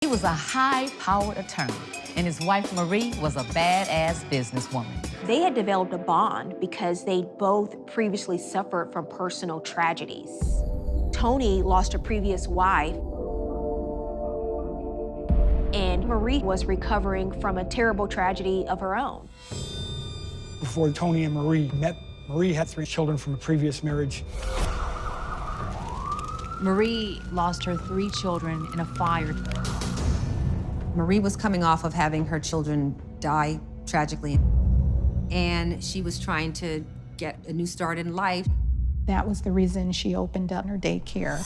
He was a high-powered attorney, and his wife, Marie, was a badass businesswoman. They had developed a bond because they both previously suffered from personal tragedies. Tony lost a previous wife, and Marie was recovering from a terrible tragedy of her own. Before Tony and Marie met, Marie had 3 children from a previous marriage. Marie lost her 3 children in a fire. Marie was coming off of having her children die tragically, and she was trying to get a new start in life. That was the reason she opened up her daycare.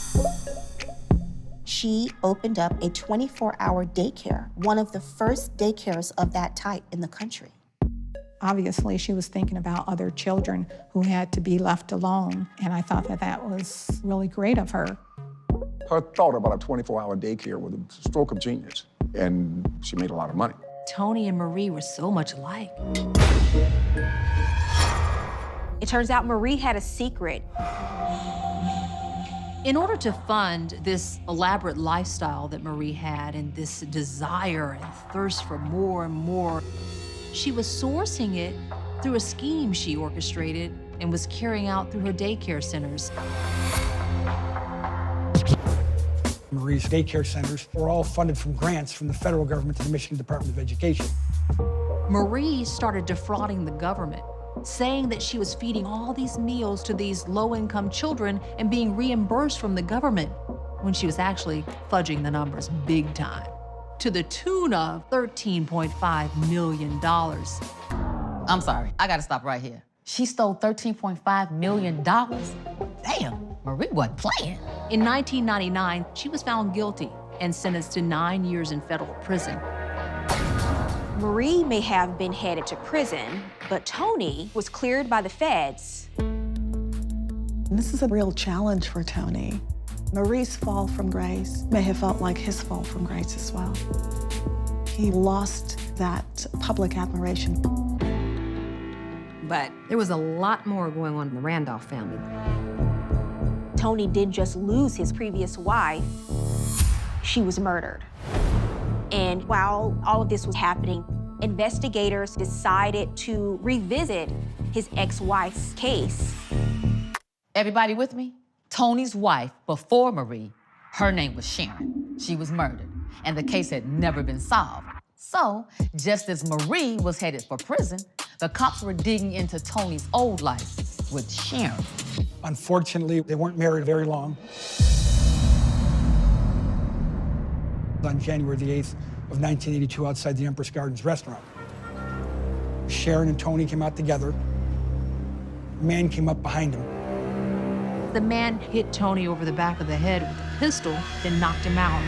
She opened up a 24-hour daycare, one of the first daycares of that type in the country. Obviously, she was thinking about other children who had to be left alone, and I thought that that was really great of her. Her thought about a 24-hour daycare was a stroke of genius, and she made a lot of money. Tony and Marie were so much alike. It turns out Marie had a secret. In order to fund this elaborate lifestyle that Marie had and this desire and thirst for more and more, she was sourcing it through a scheme she orchestrated and was carrying out through her daycare centers. Marie's daycare centers were all funded from grants from the federal government to the Michigan Department of Education. Marie started defrauding the government, saying that she was feeding all these meals to these low-income children and being reimbursed from the government, when she was actually fudging the numbers big time, to the tune of $13.5 million. I'm sorry, I gotta stop right here. She stole $13.5 million? Damn, Marie wasn't playing. In 1999, she was found guilty and sentenced to 9 years in federal prison. Marie may have been headed to prison, but Tony was cleared by the feds. This is a real challenge for Tony. Marie's fall from grace may have felt like his fall from grace as well. He lost that public admiration. But there was a lot more going on in the Randolph family. Tony didn't just lose his previous wife, she was murdered. And while all of this was happening, investigators decided to revisit his ex-wife's case. Everybody with me? Tony's wife, before Marie, her name was Sharon. She was murdered, and the case had never been solved. So, just as Marie was headed for prison, the cops were digging into Tony's old life with Sharon. Unfortunately, they weren't married very long. On January the 8th of 1982, outside the Empress Gardens restaurant, Sharon and Tony came out together. A man came up behind him. The man hit Tony over the back of the head with a pistol, then knocked him out.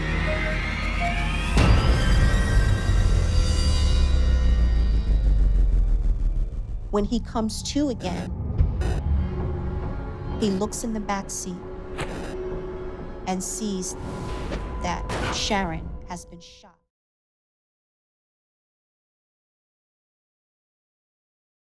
When he comes to again, he looks in the back seat and sees that Sharon has been shot.